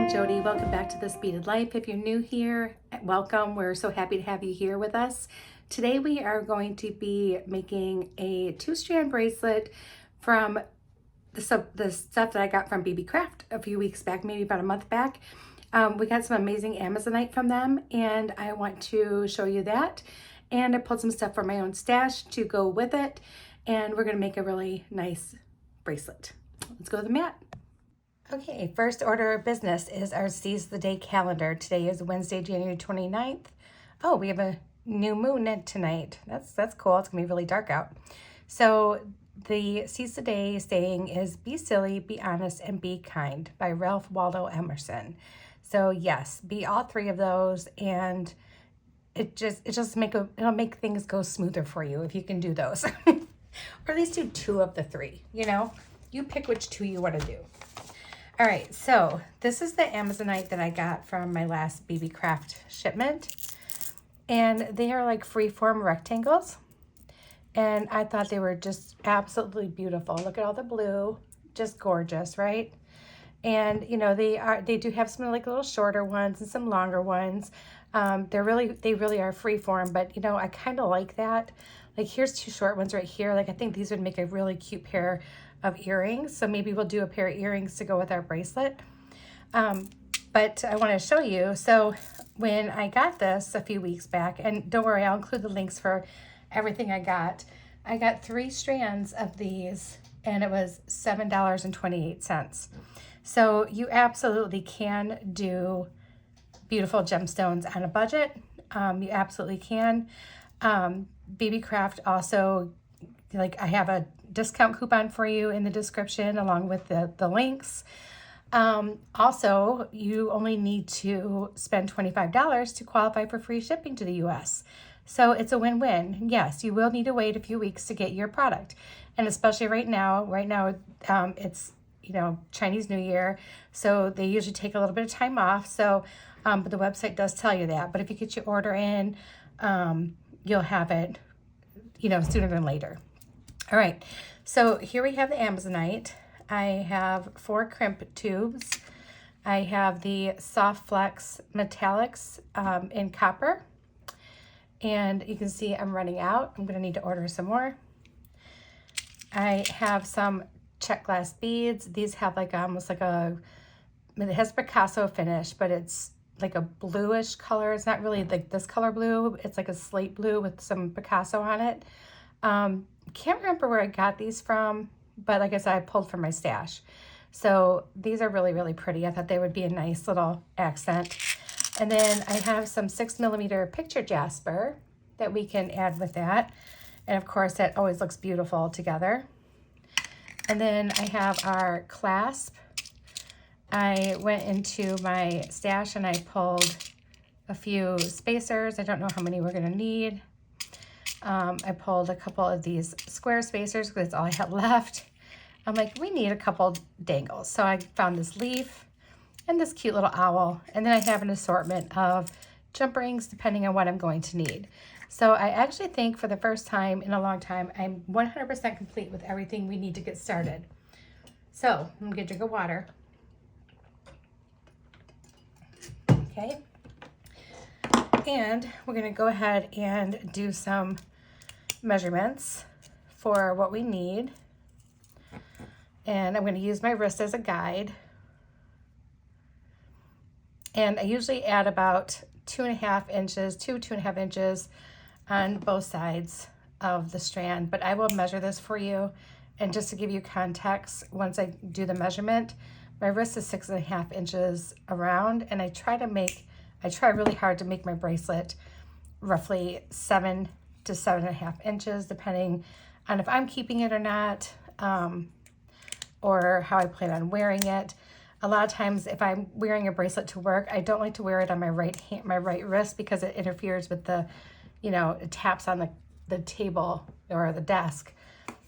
I'm Jody. Welcome back to This Beaded Life. If you're new here, welcome. We're so happy to have you here with us. Today we are going to be making a 2-strand bracelet from the stuff that I got from BeeBee Craft a few weeks back, maybe about a month back. We got some amazing Amazonite from them, and I want to show you that. And I pulled some stuff from my own stash to go with it, and we're going to make a really nice bracelet. Let's go to the mat. Okay, first order of business is our Seize the Day calendar. Today is Wednesday, January 29th. Oh, we have a new moon tonight. That's cool. It's gonna be really dark out. So the Seize the Day saying is be silly, be honest, and be kind by Ralph Waldo Emerson. So yes, be all three of those, and it'll make things go smoother for you if you can do those. Or at least do 2 of the 3, you know? You pick which 2 you want to do. All right, so this is the Amazonite that I got from my last BeeBee Craft shipment. And they are like freeform rectangles. And I thought they were just absolutely beautiful. Look at all the blue, just gorgeous, right? And you know, they do have some like little shorter ones and some longer ones. They really are freeform, but you know, I kind of like that. Like here's 2 short ones right here. Like I think these would make a really cute pair of earrings. So maybe we'll do a pair of earrings to go with our bracelet. But I want to show you. So when I got this a few weeks back, and don't worry, I'll include the links for everything I got 3 strands of these, and it was $7.28. So you absolutely can do beautiful gemstones on a budget. You absolutely can. BeeBee Craft also, like I have a discount coupon for you in the description along with the links. Also, you only need to spend $25 to qualify for free shipping to the US. So it's a win-win. Yes, you will need to wait a few weeks to get your product. And especially right now, it's, you know, Chinese New Year. So they usually take a little bit of time off. So, but the website does tell you that. But if you get your order in, you'll have it, you know, sooner than later. All right, so here we have the Amazonite. I have 4 crimp tubes. I have the Soft Flex Metallics in copper. And you can see I'm running out. I'm gonna need to order some more. I have some check glass beads. These have like almost like it has Picasso finish, but it's like a bluish color. It's not really like this color blue. It's like a slate blue with some Picasso on it. Can't remember where I got these from, but like I said, I pulled from my stash. So these are really, really pretty. I thought they would be a nice little accent. And then I have some 6mm picture jasper that we can add with that. And of course, that always looks beautiful together. And then I have our clasp. I went into my stash and I pulled a few spacers. I don't know how many we're gonna need. I pulled a couple of these square spacers because that's all I had left. I'm like, we need a couple dangles. So I found this leaf and this cute little owl. And then I have an assortment of jump rings depending on what I'm going to need. So I actually think for the first time in a long time, I'm 100% complete with everything we need to get started. So I'm gonna get a drink of water. Okay. And we're gonna go ahead and do some measurements for what we need. And I'm going to use my wrist as a guide. And I usually add about 2.5 inches, 2.5 inches on both sides of the strand, but I will measure this for you. And just to give you context, once I do the measurement, my wrist is 6.5 inches around, and I try really hard to make my bracelet roughly 7 to 7.5 inches, depending on if I'm keeping it or not, or how I plan on wearing it. A lot of times if I'm wearing a bracelet to work, I don't like to wear it on my right wrist because it interferes with the, you know, it taps on the table or the desk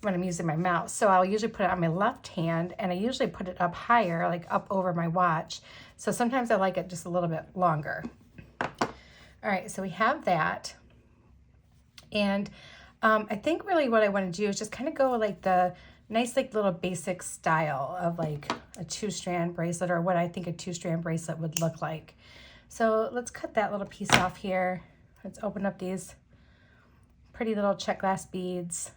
when I'm using my mouse. So I'll usually put it on my left hand, and I usually put it up higher, like up over my watch. So sometimes I like it just a little bit longer. All right, so we have that. And I think really what I want to do is just kind of go like the nice like little basic style of like a 2-strand bracelet, or what I think a 2-strand bracelet would look like. So let's cut that little piece off here. Let's open up these pretty little check glass beads.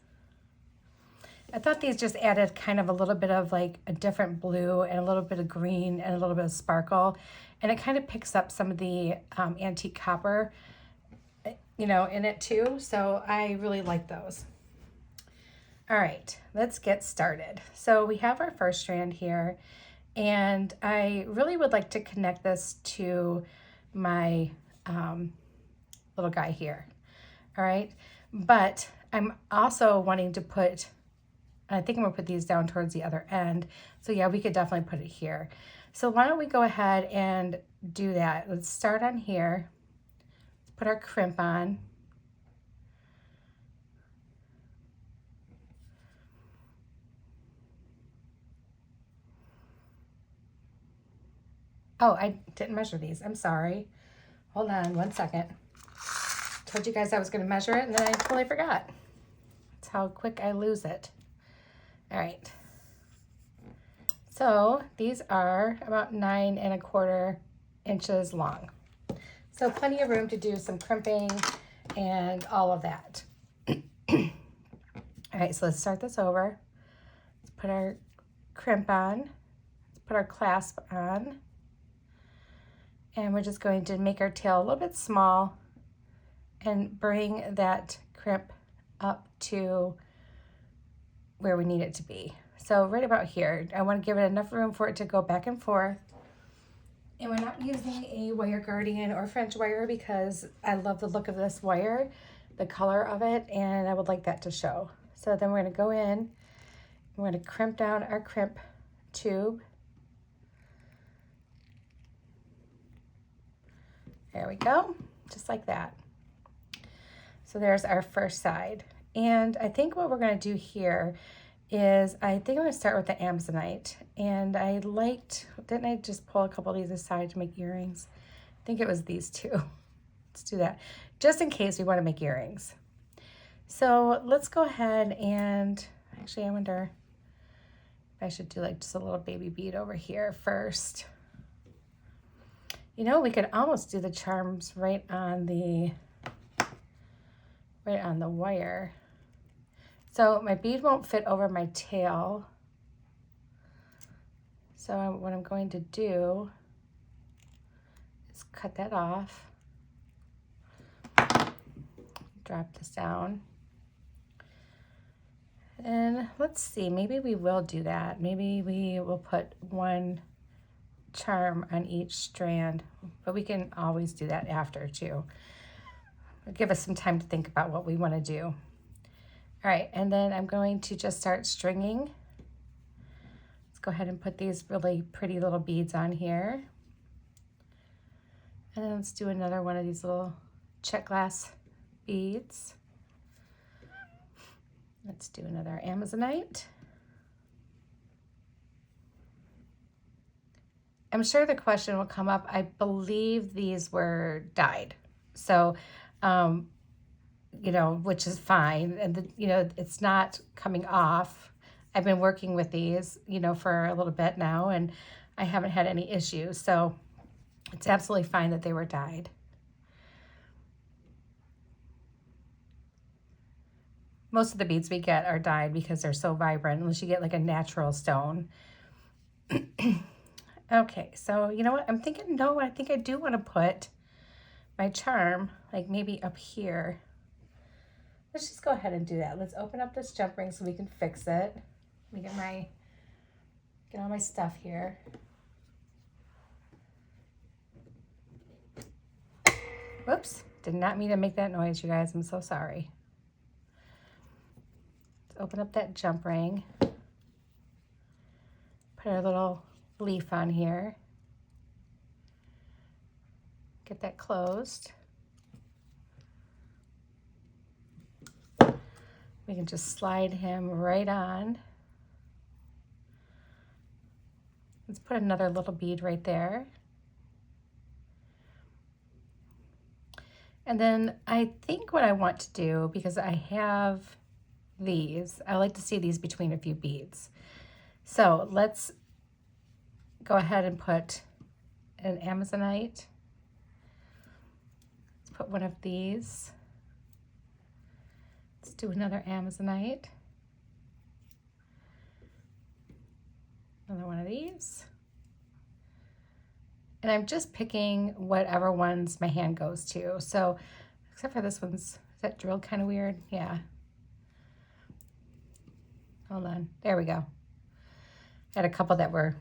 I thought these just added kind of a little bit of like a different blue and a little bit of green and a little bit of sparkle. And it kind of picks up some of the antique copper, you know, in it too. So I really like those. All right, let's get started. So we have our first strand here, and I really would like to connect this to my little guy here. All right, but I'm also wanting to put, I think I'm gonna put these down towards the other end. So yeah, we could definitely put it here. So why don't we go ahead and do that? Let's start on here. Let's put our crimp on. Oh, I didn't measure these. I'm sorry. Hold on one second. Told you guys I was going to measure it, and then I totally forgot. That's how quick I lose it. All right. So these are about 9 1/4 inches long. So plenty of room to do some crimping and all of that. All right, so let's start this over. Let's put our crimp on. Let's put our clasp on. And we're just going to make our tail a little bit small and bring that crimp up to where we need it to be. So right about here, I want to give it enough room for it to go back and forth. And we're not using a wire guardian or French wire because I love the look of this wire, the color of it, and I would like that to show. So then we're going to go in, we're going to crimp down our crimp tube. There we go, just like that. So there's our first side. And I think what we're gonna do here is, I think I'm gonna start with the Amazonite. And I liked, didn't I just pull a couple of these aside to make earrings? I think it was these two. Let's do that, just in case we wanna make earrings. So let's go ahead and, actually I wonder if I should do like just a little baby bead over here first. You know, we could almost do the charms right on the wire. So my bead won't fit over my tail. So what I'm going to do is cut that off. Drop this down. And let's see, maybe we will do that. Maybe we will put one charm on each strand, but we can always do that after too. It'll give us some time to think about what we want to do. All right, and then I'm going to just start stringing. Let's go ahead and put these really pretty little beads on here. And then let's do another one of these little check glass beads. Let's do another Amazonite. I'm sure the question will come up. I believe these were dyed. So, you know, which is fine. And, you know, it's not coming off. I've been working with these, you know, for a little bit now, and I haven't had any issues. So it's absolutely fine that they were dyed. Most of the beads we get are dyed because they're so vibrant, unless you get like a natural stone. Okay, so you know what? I'm thinking, no, I think I do want to put my charm like maybe up here. Let's just go ahead and do that. Let's open up this jump ring so we can fix it. Let me get all my stuff here. Whoops, did not mean to make that noise, you guys. I'm so sorry. Let's open up that jump ring. Put our little leaf on here. Get that closed. We can just slide him right on. Let's put another little bead right there. And then I think what I want to do, because I have these. I like to see these between a few beads. So let's go ahead and put an Amazonite. Let's put one of these. Let's do another Amazonite. Another one of these. And I'm just picking whatever ones my hand goes to. So, except for this one's, is that drilled kind of weird? Yeah. Hold on, there we go. I had a couple that were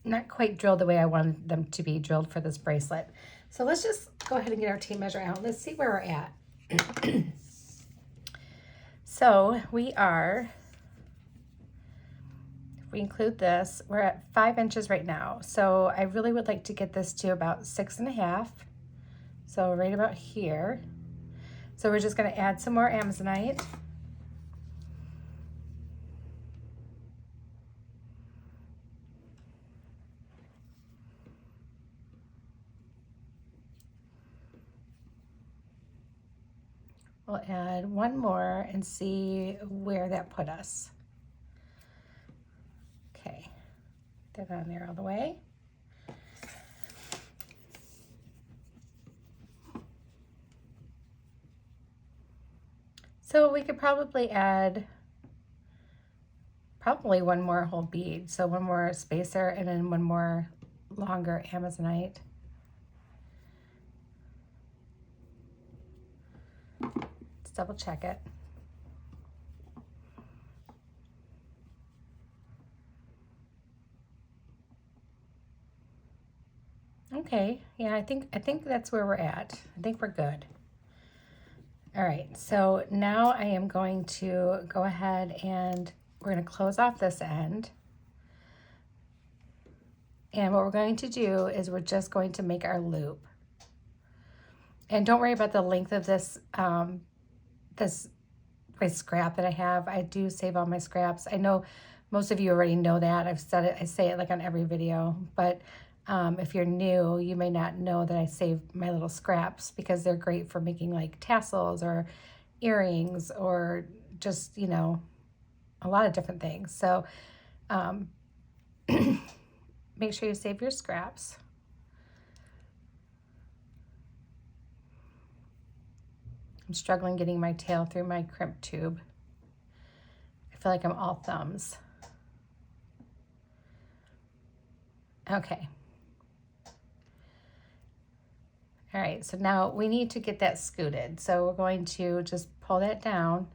not quite drilled the way I wanted them to be drilled for this bracelet. So let's just go ahead and get our tape measure out. Let's see where we're at. So we are, if we include this, we're at 5 inches right now. So I really would like to get this to about 6.5. So right about here. So we're just gonna add some more Amazonite. We'll add one more and see where that put us. Okay, get that on there all the way. So we could probably add one more whole bead. So one more spacer and then one more longer Amazonite. Let's double check it. Okay, yeah, I think that's where we're at. I think we're good. All right, so now I am going to go ahead and we're going to close off this end. And what we're going to do is we're just going to make our loop. And don't worry about the length of this, my scrap that I have. I do save all my scraps. I know most of you already know that. I've said it, I say it like on every video, but if you're new, you may not know that I save my little scraps because they're great for making like tassels or earrings or just, you know, a lot of different things. So make sure you save your scraps. I'm struggling getting my tail through my crimp tube. I feel like I'm all thumbs. Okay. All right, so now we need to get that scooted. So we're going to just pull that down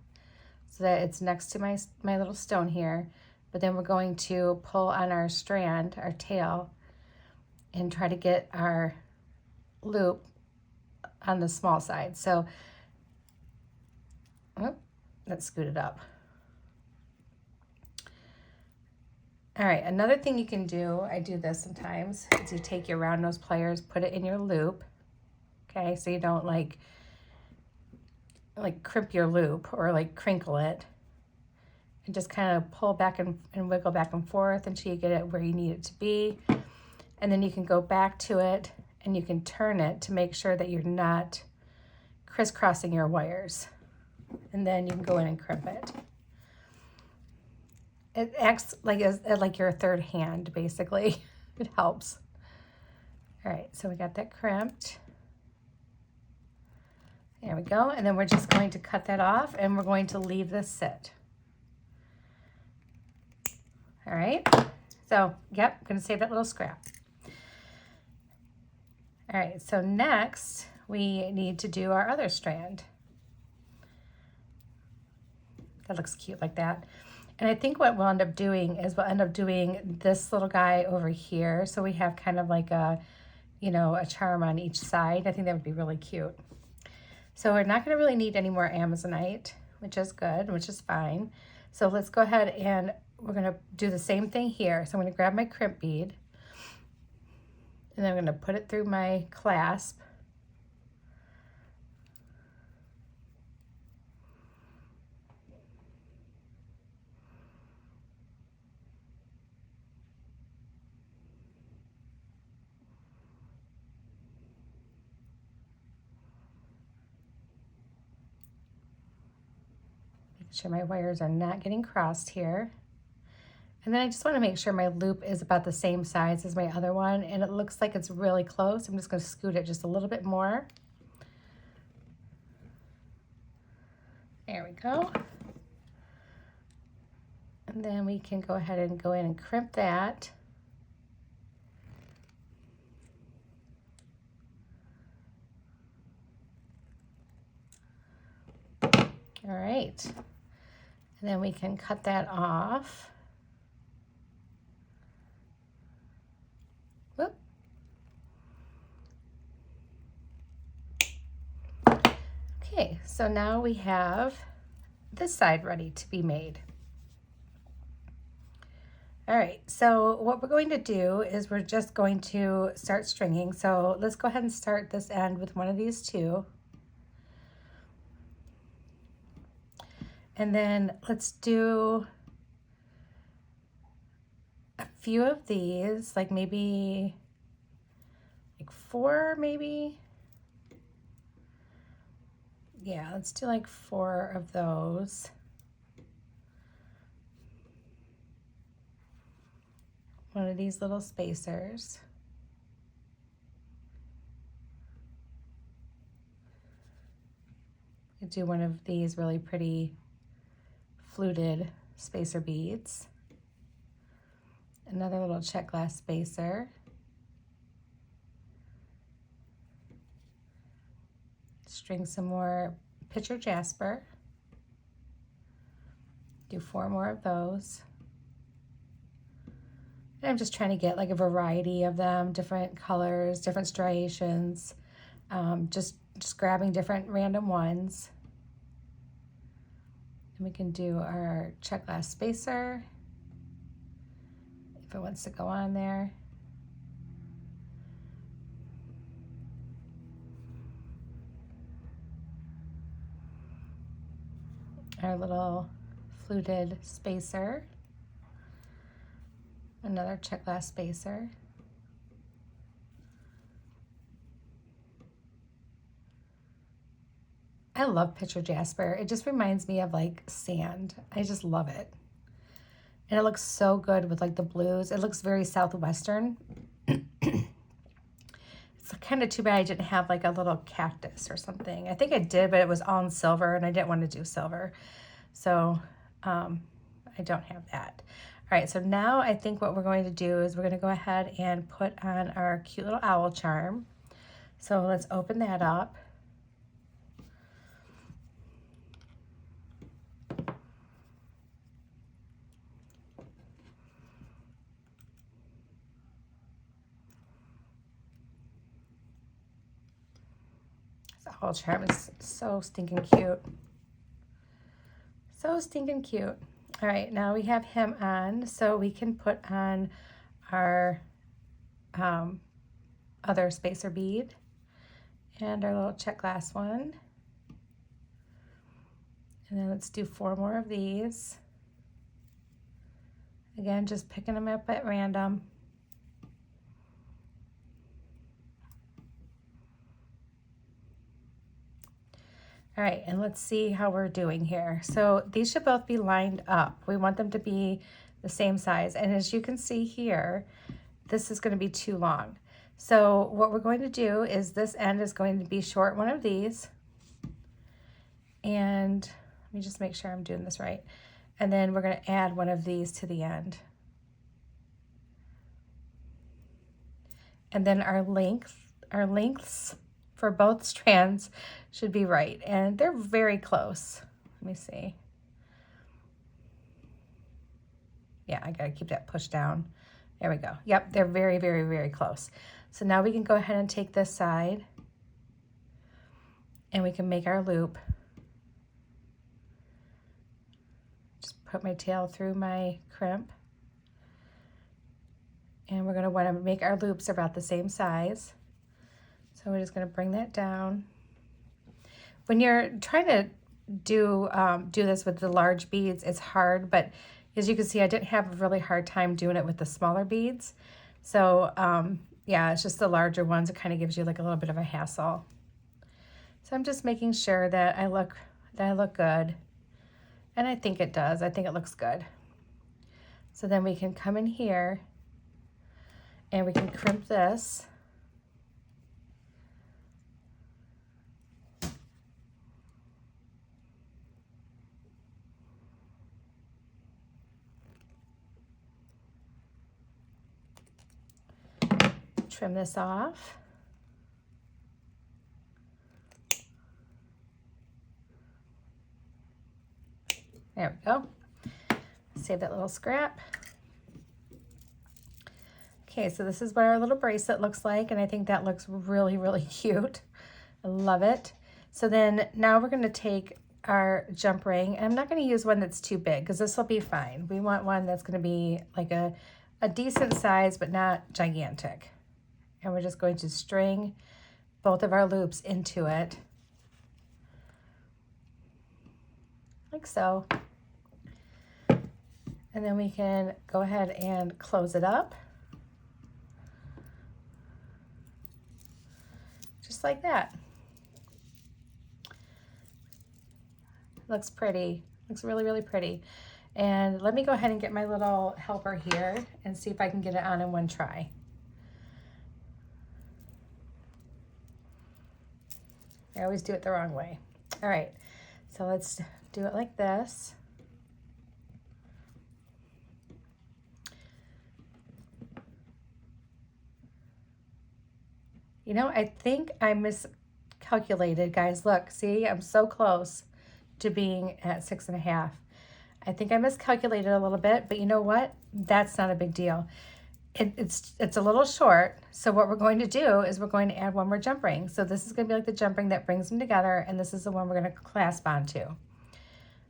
so that it's next to my little stone here. But then we're going to pull on our strand, our tail, and try to get our loop on the small side. So, oh, let's scoot it up. All right, another thing you can do, I do this sometimes, is you take your round nose pliers, put it in your loop. Okay, so you don't like crimp your loop or like crinkle it, and just kind of pull back and wiggle back and forth until you get it where you need it to be. And then you can go back to it and you can turn it to make sure that you're not crisscrossing your wires. And then you can go in and crimp it. It acts like your third hand, basically. It helps. All right, so we got that crimped. There we go. And then we're just going to cut that off and we're going to leave this sit. All right. So, yep, I'm going to save that little scrap. All right, so next we need to do our other strand. That looks cute like that. And I think what we'll end up doing is we'll end up doing this little guy over here. So we have kind of like a, you know, a charm on each side. I think that would be really cute. So we're not going to really need any more Amazonite, which is good, which is fine. So let's go ahead and we're going to do the same thing here. So I'm going to grab my crimp bead and then I'm going to put it through my clasp. Make sure my wires are not getting crossed here. And then I just want to make sure my loop is about the same size as my other one, and it looks like it's really close. I'm just going to scoot it just a little bit more. There we go. And then we can go ahead and go in and crimp that. All right. And then we can cut that off. Whoop. Okay, so now we have this side ready to be made. All right, so what we're going to do is we're just going to start stringing. So let's go ahead and start this end with one of these two. And then let's do a few of these, like maybe like 4 maybe. Yeah, let's do like 4 of those. One of these little spacers. I do one of these really pretty fluted spacer beads. Another little check glass spacer. String some more picture jasper. Do 4 more of those. And I'm just trying to get like a variety of them, different colors, different striations, just grabbing different random ones. And we can do our check glass spacer if it wants to go on there. Our little fluted spacer. Another check glass spacer. I love picture jasper. It just reminds me of like sand. I just love it. And it looks so good with like the blues. It looks very Southwestern. It's kind of too bad I didn't have like a little cactus or something. I think I did, but it was all in silver and I didn't want to do silver. So I don't have that. All right, so now I think what we're going to do is we're going to go ahead and put on our cute little owl charm. So let's open that up. This owl charm is so stinking cute. So stinking cute. All right, now we have him on, so we can put on our other spacer bead and our little check glass one. And then let's do 4 more of these. Again, just picking them up at random. All right, and let's see how we're doing here. So these should both be lined up. We want them to be the same size. And as you can see here, this is going to be too long. So what we're going to do is this end is going to be short one of these. And let me just make sure I'm doing this right. And then we're going to add one of these to the end. And then our lengths for both strands should be right, and they're very close. Let me see. Yeah, I gotta keep that pushed down. There we go. Yep, they're very, very, very close. So now we can go ahead and take this side and we can make our loop. Just put my tail through my crimp. And we're gonna wanna make our loops about the same size. So we're just going to bring that down. When you're trying to do this with the large beads, it's hard, but as you can see, I didn't have a really hard time doing it with the smaller beads. So yeah, it's just the larger ones. It kind of gives you like a little bit of a hassle. So I'm just making sure that I look good. And I think it does. I think it looks good. So then we can come in here and we can crimp this. Trim this off. There we go. Save that little scrap. Okay, so this is what our little bracelet looks like, and I think that looks really, really cute. I love it. So then now we're gonna take our jump ring, and I'm not gonna use one that's too big because this will be fine. We want one that's gonna be like a decent size, but not gigantic. And we're just going to string both of our loops into it, like so. And then we can go ahead and close it up. Just like that. Looks pretty, looks really, really pretty. And let me go ahead and get my little helper here and see if I can get it on in one try. I always do it the wrong way. All right, so let's do it like this. You know, I think I miscalculated, guys. Look, see, I'm so close to being at 6.5. I think I miscalculated a little bit, but you know what? That's not a big deal. It's a little short, so what we're going to do is we're going to add one more jump ring. So this is going to be like the jump ring that brings them together, and this is the one we're going to clasp onto.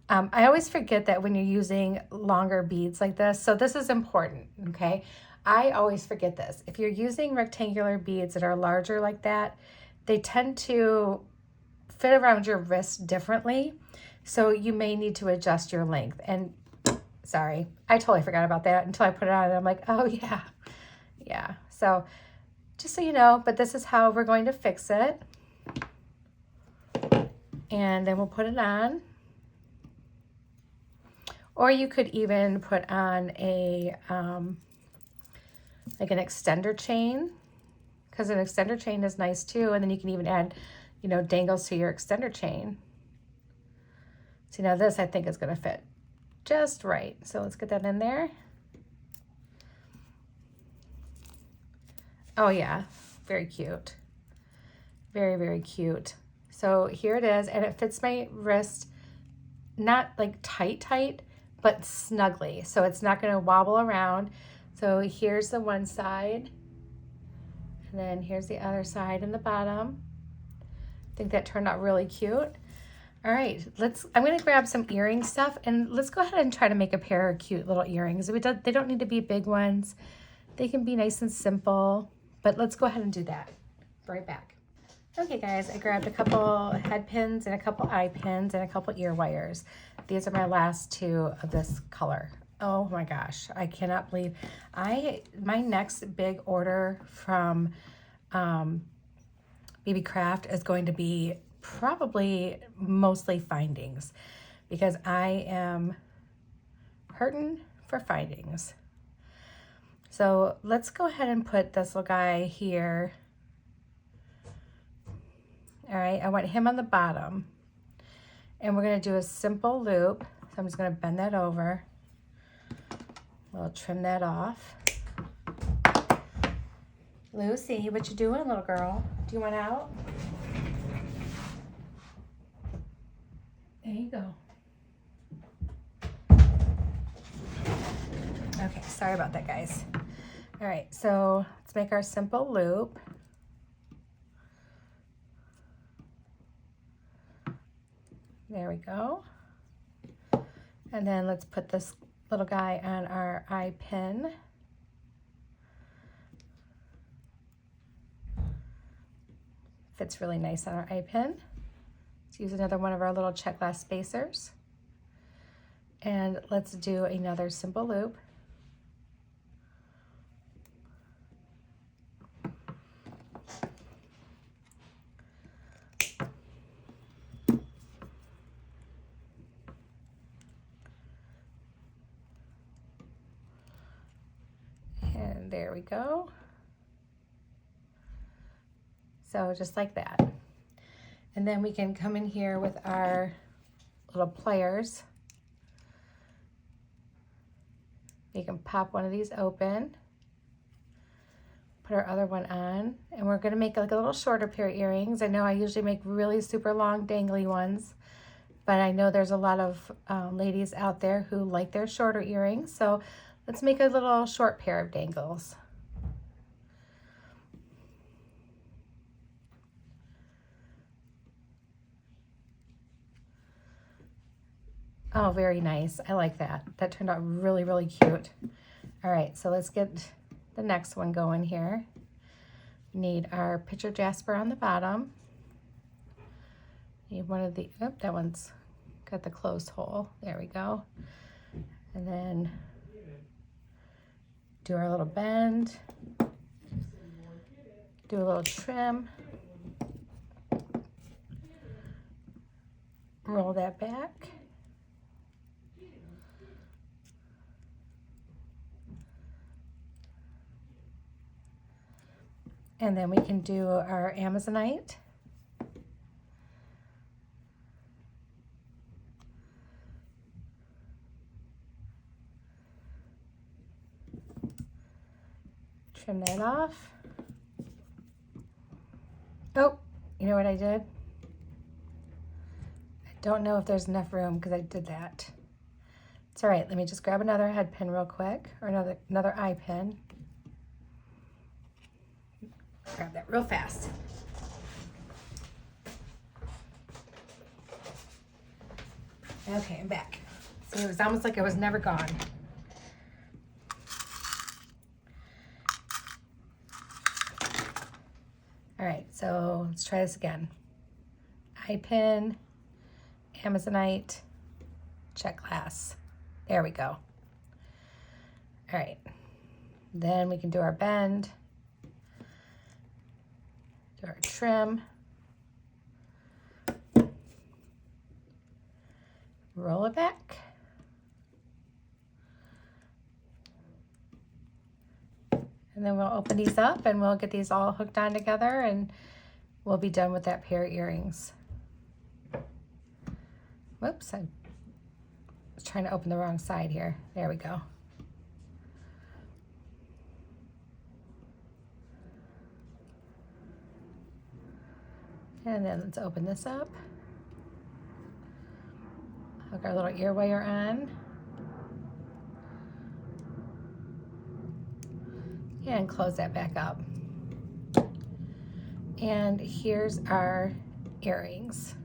I always forget that when you're using longer beads like this, so this is important, okay? I always forget this. If you're using rectangular beads that are larger like that, they tend to fit around your wrist differently, so you may need to adjust your length. And sorry, I totally forgot about that until I put it on and I'm like, oh yeah. So just so you know, but this is how we're going to fix it. And then we'll put it on. Or you could even put on a, like an extender chain, because an extender chain is nice too. And then you can even add, you know, dangles to your extender chain. See, now this I think is going to fit just right. So let's get that in there. Oh yeah, very cute. Very, very cute. So here it is, and it fits my wrist, not like tight, but snugly. So it's not going to wobble around. So here's the one side, and then here's the other side in the bottom. I think that turned out really cute. All right, I'm gonna grab some earring stuff, and let's go ahead and try to make a pair of cute little earrings. They don't need to be big ones. They can be nice and simple, but let's go ahead and do that. Be right back. Okay guys, I grabbed a couple head pins and a couple eye pins and a couple ear wires. These are my last two of this color. Oh my gosh, I cannot believe. My next big order from BeeBee Craft is going to be probably mostly findings, because I am hurting for findings. So let's go ahead and put this little guy here. All right, I want him on the bottom, and we're going to do a simple loop. So I'm just going to bend that over. We'll trim that off. Lucy, what you doing, little girl? Do you want out? There you go. Okay, sorry about that, guys. All right, so let's make our simple loop. There we go. And then let's put this little guy on our eye pin. Fits really nice on our eye pin. Let's use another one of our little check glass spacers. And let's do another simple loop. there we go. So just like that. And then we can come in here with our little pliers. You can pop one of these open, put our other one on, and we're gonna make like a little shorter pair of earrings. I know I usually make really super long dangly ones, but I know there's a lot of ladies out there who like their shorter earrings. So let's make a little short pair of dangles. Oh, very nice. I like that. That turned out really, really cute. All right, so let's get the next one going here. Need our picture jasper on the bottom. Need one of the, oh, that one's got the closed hole. There we go. And then do our little bend. Do a little trim. Roll that back. And then we can do our Amazonite. Trim that off. Oh, you know what I did? I don't know if there's enough room because I did that. It's all right. Let me just grab another head pin real quick, or another eye pin. Grab that real fast. Okay, I'm back. See, it was almost like I was never gone. All right, so let's try this again. Eye pin, Amazonite, check glass. There we go. All right, then we can do our bend. Do our trim, roll it back, and then we'll open these up and we'll get these all hooked on together and we'll be done with that pair of earrings. Whoops, I was trying to open the wrong side here. There we go. And then let's open this up. Hook our little ear wire on. And close that back up. And here's our earrings.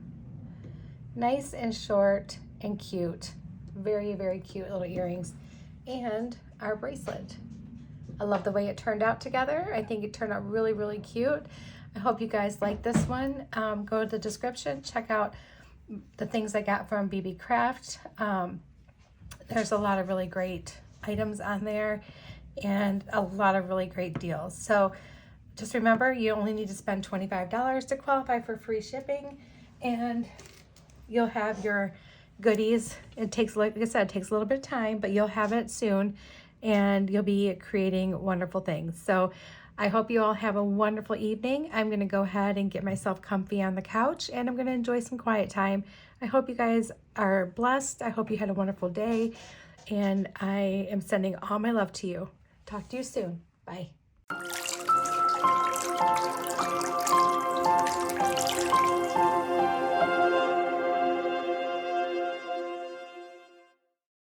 Nice and short and cute. Very, very cute little earrings. And our bracelet. I love the way it turned out together. I think it turned out really, really cute. I hope you guys like this one. Go to the description, check out the things I got from BeeBee Craft. There's a lot of really great items on there and a lot of really great deals. So just remember, you only need to spend $25 to qualify for free shipping and you'll have your goodies. It takes, like I said, it takes a little bit of time, but you'll have it soon and you'll be creating wonderful things. So I hope you all have a wonderful evening. I'm going to go ahead and get myself comfy on the couch and I'm going to enjoy some quiet time. I hope you guys are blessed. I hope you had a wonderful day and I am sending all my love to you. Talk to you soon. Bye.